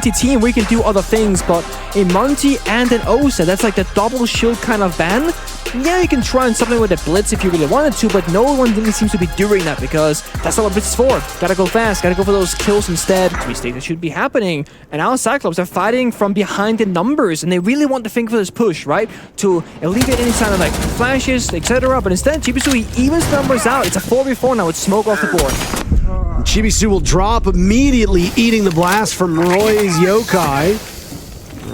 team, we can do other things, but in Monty and in Osa, that's like the double shield kind of ban. Yeah, you can try and something with a blitz if you really wanted to, but no one really seems to be doing that because that's not what blitz is for. Gotta go fast, gotta go for those kills instead. Mistakes that should be happening. And now Cyclops are fighting from behind the numbers, and they really want to think for this push, right? To alleviate any kind of like flashes, etc. But instead, Chibisu evens the numbers out. It's a 4v4 now with smoke off the board. Chibisu will drop immediately, eating the blast from Roy's Yokai.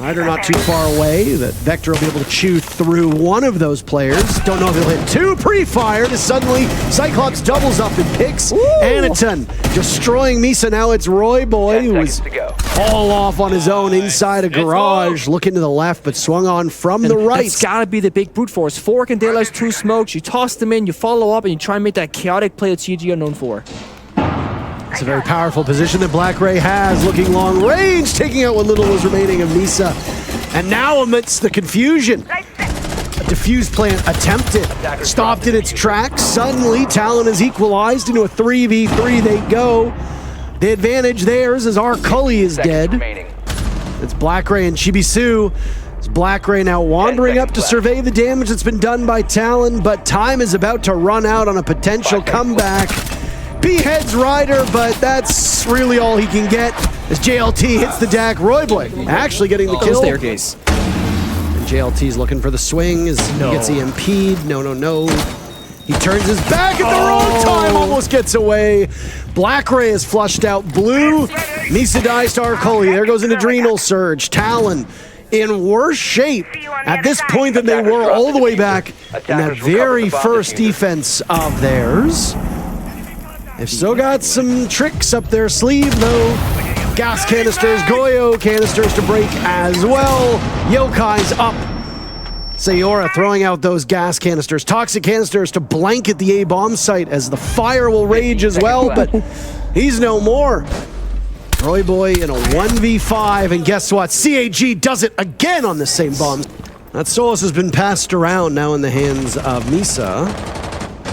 Rider not too far away. That Vector will be able to chew through one of those players. Don't know if he'll hit two. Pre-fired as suddenly Cyclops doubles up and picks Anaton, destroying Misa. Now it's Roy Boy, who was all off on his own inside a garage, looking to the left, but swung on from the right. That's gotta be the big brute force. 4 Candelas, 2 smokes. You toss them in, you follow up, and you try and make that chaotic play that CAG are known for. It's a very powerful position that Black Ray has, looking long range, taking out what little was remaining of Misa. And now amidst the confusion, a defuse plant attempted, stopped in its tracks. Suddenly, Talon is equalized into a 3v3. They go. The advantage theirs as our Cully is dead. It's Black Ray and Chibisu. It's Black Ray now wandering up to survey the damage that's been done by Talon, but time is about to run out on a potential comeback. Beheads Ryder, but that's really all he can get as JLT hits the deck. Roy Boy actually getting the kill. Staircase. And JLT's looking for the swing as he gets EMP'd. No. He turns his back at the wrong time, almost gets away. Black Ray is flushed out. Blue, Misa dies to Arcoli. There goes an Adrenal Surge. Talon in worse shape at this point than they were all the way back in that very first defense of theirs. They've still got some tricks up their sleeve, though. Gas canisters, Goyo canisters to break as well. Yokai's up. Sayora throwing out those gas canisters. Toxic canisters to blanket the A-bomb site as the fire will rage as well, but he's no more. Roy Boy in a 1v5, and guess what? CAG does it again on the same bomb. That Solus has been passed around now in the hands of Misa,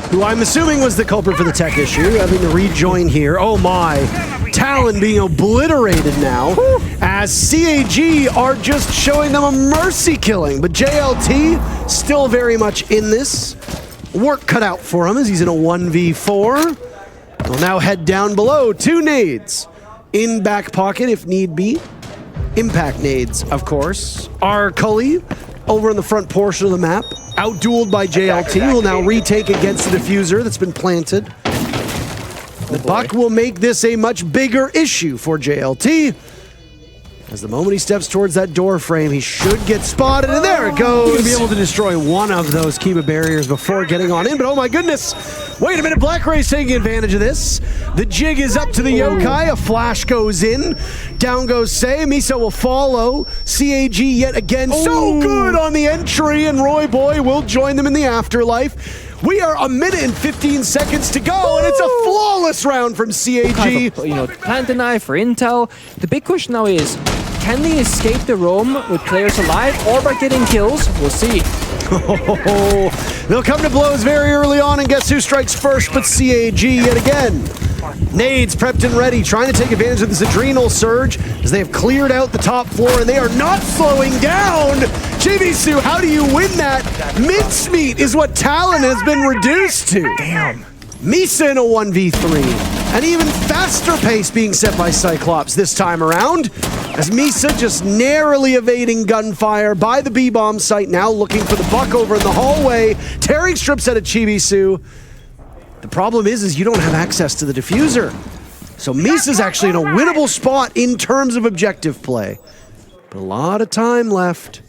who I'm assuming was the culprit for the tech issue, having to rejoin here. Oh my, Talon being obliterated now, as CAG are just showing them a mercy killing, but JLT still very much in this. Work cut out for him as he's in a 1v4. He'll now head down below, 2 nades in back pocket if need be. Impact nades, of course. Our Cully over in the front portion of the map, outdueled by JLT, will now retake against the diffuser that's been planted. The Buck will make this a much bigger issue for JLT. As the moment he steps towards that door frame, he should get spotted, and there it goes. He'll be able to destroy one of those Kiba barriers before getting on in, but oh my goodness, wait a minute, Black Ray's taking advantage of this. The jig is up to the Yokai, a flash goes in, down goes Say, Misa will follow, CAG yet again, so good on the entry, and Roy Boy will join them in the afterlife. We are 1 minute and 15 seconds to go, and it's a flawless round from CAG. Kind of, plant deny for intel. The big question now is, can they escape the roam with players alive or by getting kills? We'll see. They'll come to blows very early on, and guess who strikes first but CAG yet again. Nades prepped and ready, trying to take advantage of this Adrenal Surge as they have cleared out the top floor, and they are not slowing down. Chibisu, how do you win that? Mincemeat is what Talon has been reduced to. Damn. Misa in a 1v3. An even faster pace being set by Cyclops this time around, as Misa just narrowly evading gunfire by the B-bomb site, now looking for the Buck over in the hallway, tearing strips out of Chibisu. The problem is you don't have access to the diffuser. So Misa's actually in a winnable spot in terms of objective play. But a lot of time left.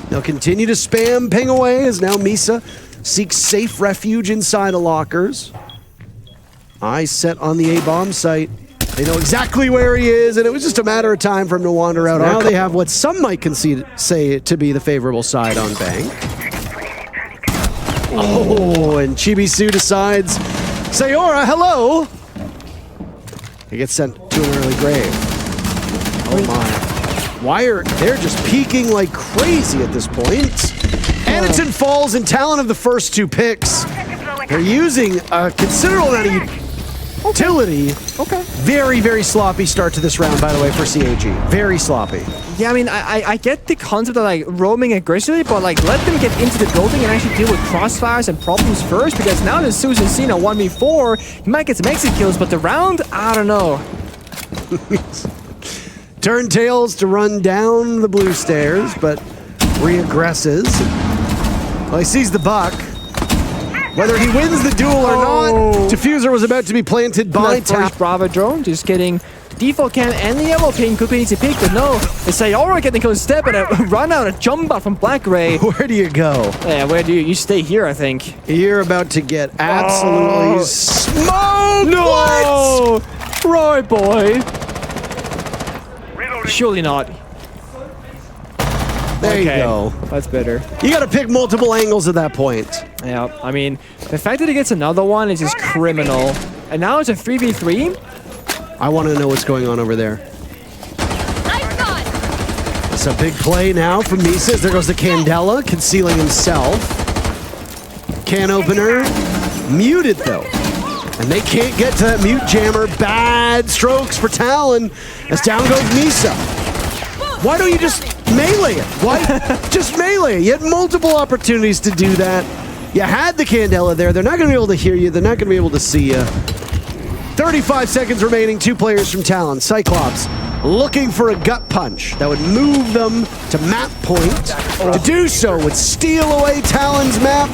They'll continue to spam ping away as now Misa seeks safe refuge inside of lockers. Eyes set on the A-bomb site. They know exactly where he is, and it was just a matter of time for him to wander out. Now they have what some might say to be the favorable side on Bank. Oh, and Chibisu decides, Sayora, hello! He gets sent to an early grave. Oh my. Wire, they're just peeking like crazy at this point. Anaton falls, and Talon of the first 2 picks. They're using a considerable amount of Utility. Okay. Very, very sloppy start to this round, by the way, for CAG. Very sloppy. Yeah, I mean, I get the concept of like roaming aggressively, but like let them get into the building and actually deal with crossfires and problems first, because now that Susan's seen a 1v4, he might get some exit kills, but the round, I don't know. Turn tails to run down the blue stairs, but re-aggresses. Well, he sees the buck. Whether he wins the duel or not, Diffuser was about to be planted by First Bravo drone, just getting the default cam and the yellow ping. Quickly needs to pick, but no. It's Sayora getting close step and a run out, a jump out from Black Ray. Where do you go? Yeah, where do you stay here, I think. You're about to get absolutely smoked! No! Roy boy. Surely not. There you go. That's better. You gotta pick multiple angles at that point. Yeah, I mean, the fact that he gets another one is just criminal. And now it's a 3v3. I want to know what's going on over there. It's a big play now from Misa. There goes the Candela, concealing himself. Can opener, muted though. And they can't get to that mute jammer. Bad strokes for Talon as down goes Misa. Why don't you just melee it? Why just melee it? You had multiple opportunities to do that. You had the Candela there. They're not going to be able to hear you. They're not going to be able to see you. 35 seconds remaining. 2 players from Talon. Cyclops looking for a gut punch that would move them to map point. To do so would steal away Talon's map.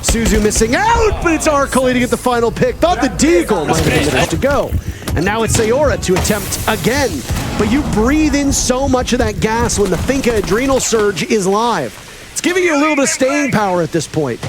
Suzu missing out, but it's Arcoli to get the final pick. Thought the Deagle might have been to go. And now it's Sayora to attempt again. But you breathe in so much of that gas when the Finka Adrenal Surge is live. It's giving you a little bit of staying power at this point.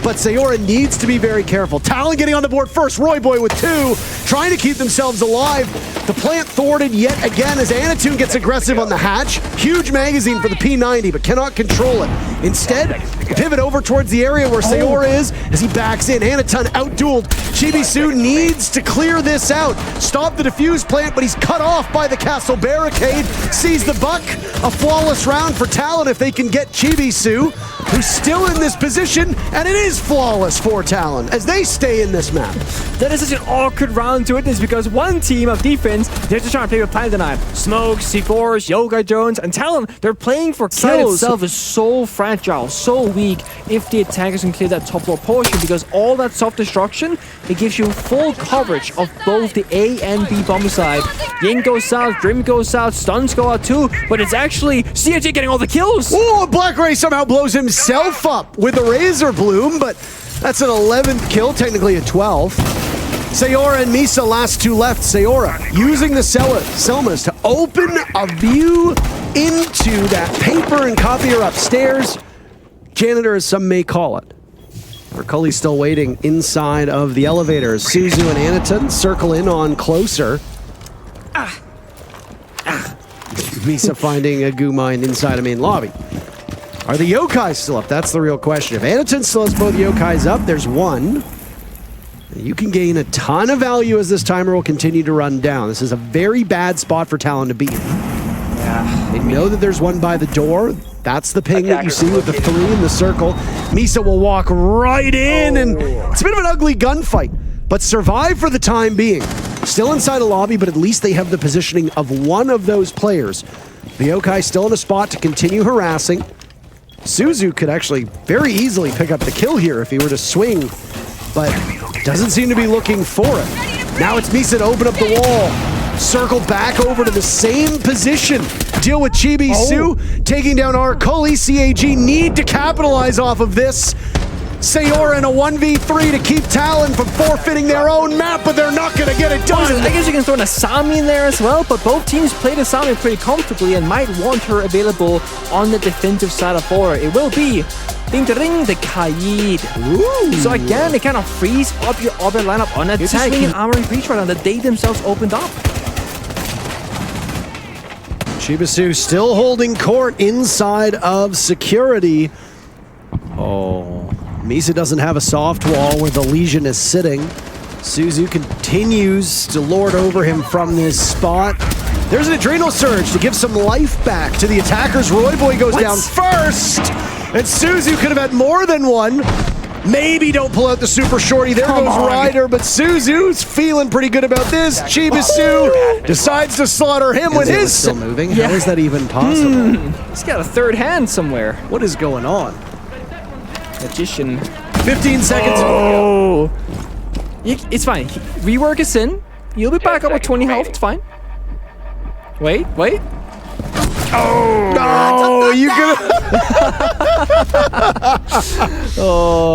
But Sayora needs to be very careful. Talon getting on the board first. Roy Boy with 2, trying to keep themselves alive. The plant thwarted yet again as Anatoon gets aggressive on the hatch. Huge magazine for the P90, but cannot control it. Instead, pivot over towards the area where Sayora is as he backs in. Anatoon outdueled. Chibisu needs to clear this out. Stop the diffuse plant, but he's cut off by the castle barricade. Sees the buck. A flawless round for Talon if they can get Chibisu, who's still in this position, and it is flawless for Talon as they stay in this map. That is such an awkward round to witness because one team of defense, they're just trying to play with Planet Denial. Smokes, C4s, Yoga Jones, and Talon, they're playing for kills. The site itself is so fragile, so weak if the attackers can clear that top floor portion, because all that soft destruction, it gives you full coverage of both the A and B bomb side. Ying goes south, Grim goes south, stuns go out too, but it's actually CAG getting all the kills. Oh, Black Ray somehow blows himself up with a Razor Bloom, but that's an 11th kill, technically a 12th. Sayora and Misa, last 2 left. Sayora using the Selmas to open a view into that paper and copier upstairs. Janitor, as some may call it. Arcoli's still waiting inside of the elevators. Suzu and Anatoon circle in on closer. Misa finding a goo mine inside of main lobby. Are the Yokai still up? That's the real question. If Anatoon still has both Yokais up, there's one. You can gain a ton of value as this timer will continue to run down. This is a very bad spot for Talon to be in. Yeah, they know that there's one by the door. That's the ping that you see with the 3 in the circle. Misa will walk right in, and it's a bit of an ugly gunfight, but survive for the time being. Still inside a lobby, but at least they have the positioning of one of those players. The Yokai still in a spot to continue harassing. Suzu could actually very easily pick up the kill here if he were to swing, but doesn't seem to be looking for it. Now it's Misa to open up the wall. Circle back over to the same position. Deal with Chibisu, taking down Arcoli. CAG need to capitalize off of this. Sayora in a 1v3 to keep Talon from forfeiting their own map, but they're not going to get it done. I guess you can throw an Asami in there as well, but both teams played Asami pretty comfortably and might want her available on the defensive side of Aura. It will be Ding the Kaid. Ooh. So again, they kind of freeze up your other lineup on attack. You're swinging armor and breach right now that they themselves opened up. Chibisu still holding court inside of security. Oh, Misa doesn't have a soft wall where the Legion is sitting. Suzu continues to lord over him from this spot. There's an Adrenal Surge to give some life back to the attackers. Roy Boy goes down first, and Suzu could have had more than one. Maybe don't pull out the super shorty. There goes Ryder, but Suzu's feeling pretty good about this. Chibisu decides to slaughter him with his... still moving? Yeah. How is that even possible? He's got a third hand somewhere. What is going on? Magician. 15 seconds. Oh! It's fine. Rework is in. You'll be back up with 20 health. It's fine. Wait. Oh! No! You could.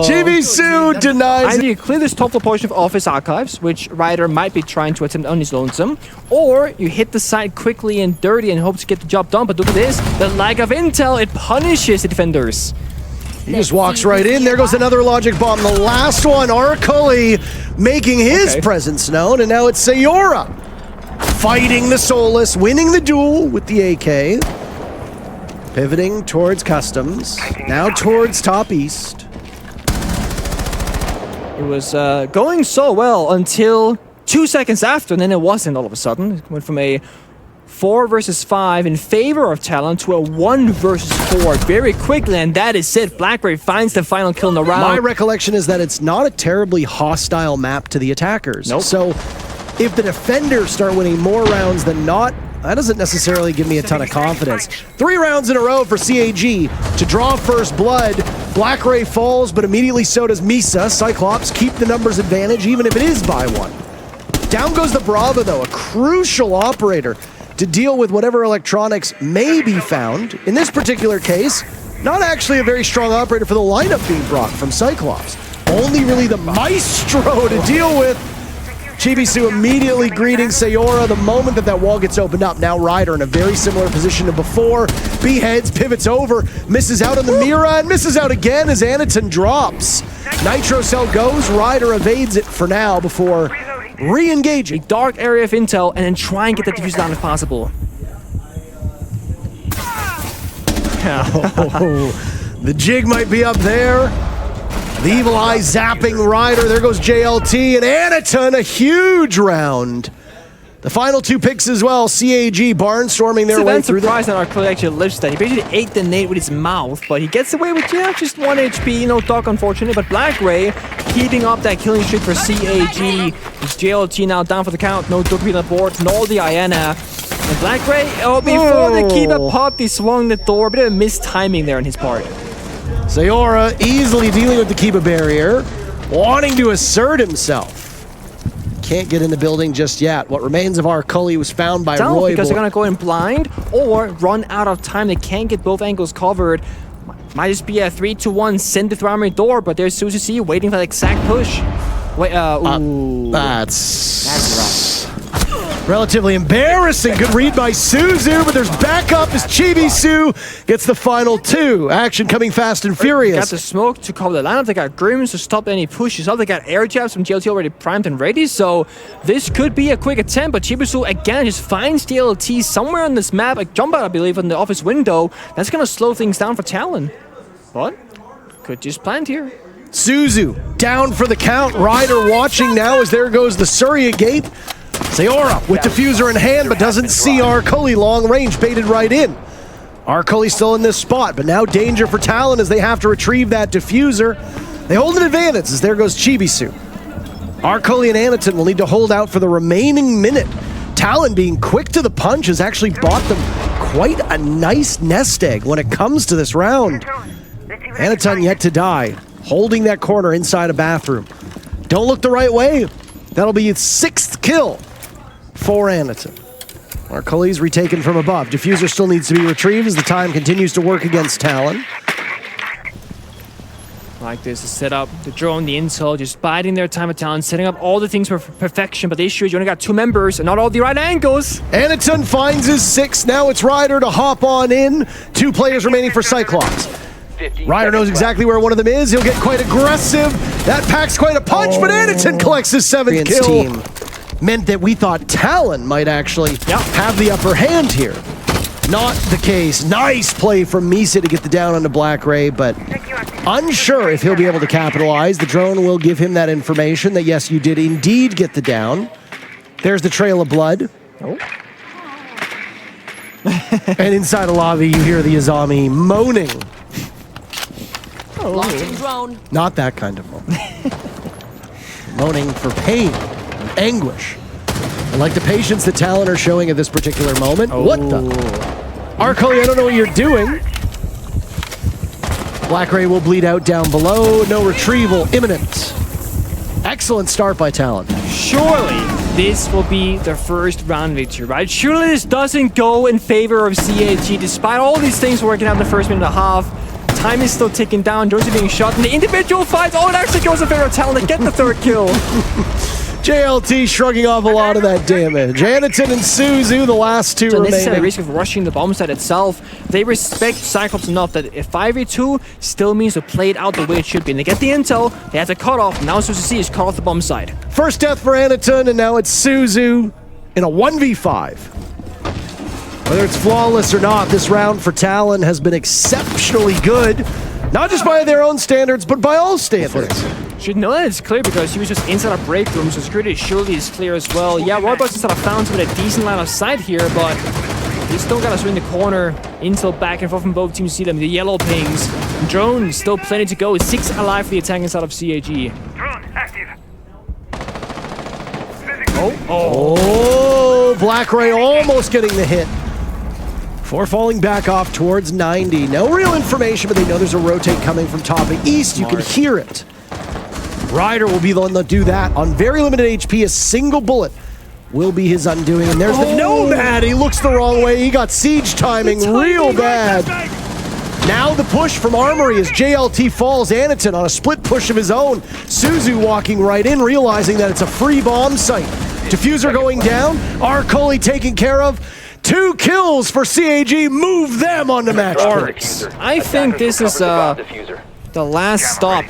Chibisu denies. Either you clear this top floor portion of Office Archives, which Ryder might be trying to attempt on his lonesome, or you hit the site quickly and dirty and hope to get the job done. But look at this. The lack of intel, it punishes the defenders. He just walks right in. There goes another logic bomb. The last one, Arcoli making his presence known, and now it's Sayora fighting the Soulless, winning the duel with the AK. Pivoting towards Customs, now towards Top East. It was going so well until 2 seconds after, and then it wasn't all of a sudden. It went from a 4 versus 5 in favor of Talon to a 1 versus 4 very quickly, and that is it. Blackberry finds the final kill in the round. My recollection is that it's not a terribly hostile map to the attackers. Nope. So if the defenders start winning more rounds than not, that doesn't necessarily give me a ton of confidence. 3 rounds in a row for CAG to draw first blood. Blackray falls, but immediately so does Misa. Cyclops keep the numbers advantage, even if it is by 1. Down goes the Brava, though, a crucial operator to deal with whatever electronics may be found. In this particular case, not actually a very strong operator for the lineup being brought from Cyclops. Only really the Maestro to deal with. Chibisu immediately greeting Sayora the moment that wall gets opened up. Now Ryder in a very similar position to before. Beheads, pivots over, misses out on the Mira, and misses out again as Anaton drops. Nitro Cell goes, Ryder evades it for now before re-engaging. A dark area of intel, and then try and get that diffuser down if possible. Oh, the jig might be up there. The Evil Eye zapping Ryder. There goes JLT and Anaton, a huge round. The final 2 picks as well. CAG barnstorming their way through. Surprised that Arcoli actually lives that. He basically ate the nade with his mouth, but he gets away with just 1 HP. No dock, unfortunately. But Blackray keeping up that killing streak for CAG. It's JLT now down for the count. No Duke on the board, nor the Iana. And Blackray, before the keeper popped, he swung the door. Bit of a mistiming there on his part. Sayora easily dealing with the Kiba barrier, wanting to assert himself. Can't get in the building just yet. What remains of Arcoli was found by Roy. Because they're going to go in blind or run out of time. They can't get both angles covered. Might just be a 3-2-1 send it through armory door, but there's Suzy C waiting for the exact push. Wait, ooh. That's rough. Relatively embarrassing. Good read by Suzu, but there's backup as Chibisu gets the final 2. Action coming fast and furious. Got the smoke to cover the lineup. They got Grims to stop any pushes up. They got air jabs from GLT already primed and ready, so this could be a quick attempt, but Chibisu again just finds GLT somewhere on this map, a jump out, I believe, on the office window. That's going to slow things down for Talon. But could just plant here. Suzu down for the count. Ryder watching now as there goes the Surya gate. Sayora with diffuser in hand, but doesn't see Arcoli. Long range baited right in. Arcoli still in this spot, but now danger for Talon as they have to retrieve that diffuser. They hold an advantage as there goes Chibisu. Arcoli and Anaton will need to hold out for the remaining minute. Talon being quick to the punch has actually bought them quite a nice nest egg when it comes to this round. Anaton yet to die, holding that corner inside a bathroom. Don't look the right way. That'll be its 6th kill for Anaton. Arcoli's retaken from above. Diffuser still needs to be retrieved as the time continues to work against Talon. Like this, to set up the drone, the intel, just biding their time at Talon, setting up all the things for perfection, but the issue is you only got 2 members and not all the right angles. Anaton finds his 6. Now it's Ryder to hop on in. 2 players remaining for Cyclops. Ryder knows exactly where one of them is. He'll get quite aggressive. That packs quite a punch, but Anaton collects his 7th kill. Team meant that we thought Talon might actually have the upper hand here. Not the case. Nice play from Misa to get the down onto Blackray, but unsure if he'll be able to capitalize. The drone will give him that information that, yes, you did indeed get the down. There's the trail of blood. Oh. And inside the lobby, you hear the Azami moaning. Launching drone. Not that kind of moan. Moaning for pain and anguish. I like the patience that Talon are showing at this particular moment. What the? Arcully, I don't know what you're doing. Black Ray will bleed out down below. No retrieval imminent. Excellent start by Talon. Surely this will be the first round victory, right? Surely this doesn't go in favor of CAG despite all these things working out in the first minute and a half. Time is still ticking down. Dorsey being shot in the individual fights. Oh, it actually goes in favor of Talon to get the third kill. JLT shrugging off a lot of that damage. Anaton and Suzu, the last two remaining. Unnecessary risk of rushing the bomb site itself. They respect Cyclops enough that if 5v2 still means to play it out the way it should be. And they get the intel, they have to cut off. Now Suzu is cut off the bomb site. First death for Anaton, and now it's Suzu in a 1v5. Whether it's flawless or not, this round for Talon has been exceptionally good. Not just by their own standards, but by all standards. Should know that it's clear because he was just inside a break room, so security surely is clear as well. Yeah, Roybox is sort of found with a decent line of sight here, but he still got to swing the corner. Intel back and forth from both teams. See them, the yellow pings. Drone still plenty to go. 6 alive for the attacking side of CAG. Drone active. Oh, Black Ray almost getting the hit. Before falling back off towards 90. No real information, but they know there's a rotate coming from top and east. You can hear it. Ryder will be the one to do that. On very limited HP, a single bullet will be his undoing. And there's the Nomad. He looks the wrong way. He got siege timing real bad. Now the push from Armory as JLT falls. Anaton on a split push of his own. Suzu walking right in, realizing that it's a free bomb site. Diffuser going down. Arcully taken care of. 2 kills for CAG. Move them on the match points. I think this is the last stop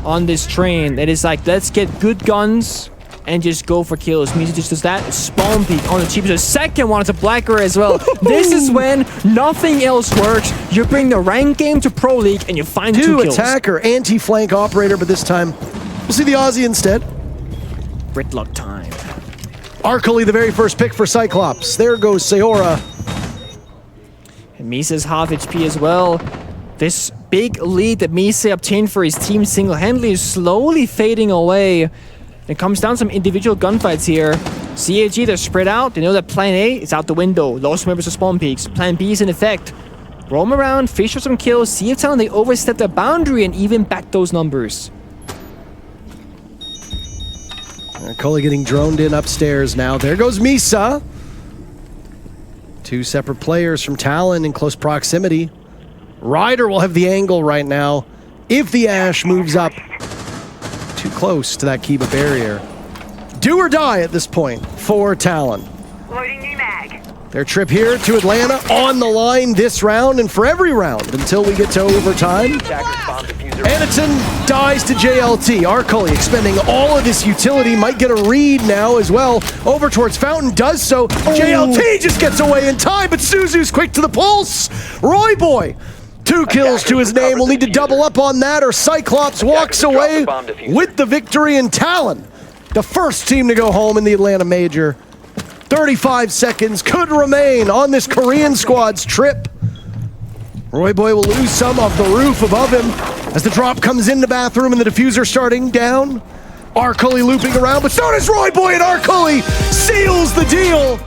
on this train. That is like, let's get good guns and just go for kills. Means it just does that. Spawn peak on the cheapest. The second one is a Black Ray as well. This is when nothing else works. You bring the rank game to Pro League and you find 2 kills. Attacker, anti-flank operator, but this time we'll see the Aussie instead. Gridlock time. Arcully, the very first pick for Cyclops. There goes Sayora. And Misa's half HP as well. This big lead that Misa obtained for his team single-handedly is slowly fading away. It comes down to some individual gunfights here. CAG, they're spread out. They know that plan A is out the window. Lost members of spawn peaks. Plan B is in effect. Roam around, fish for some kills, see if Talon they overstep their boundary and even back those numbers. Arcully getting droned in upstairs now. There goes Misa. 2 separate players from Talon in close proximity. Ryder will have the angle right now. If the Ash moves up too close to that Kiba barrier. Do or die at this point for Talon. Loading new mag. Their trip here to Atlanta on the line this round and for every round until we get to overtime. Anaton dies to JLT. Arcully expending all of this utility. Might get a read now as well. Over towards Fountain, does so. JLT just gets away in time, but Suzu's quick to the pulse. Roy Boy, 2 kills to his name. We'll need to double up on that or Cyclops walks away with the victory. And Talon, the first team to go home in the Atlanta Major. 35 seconds could remain on this Korean squad's trip. Roy Boy will lose some of the roof above him as the drop comes in the bathroom and the diffuser starting down. Arcully looping around, but so does Roy Boy, and Arcully seals the deal.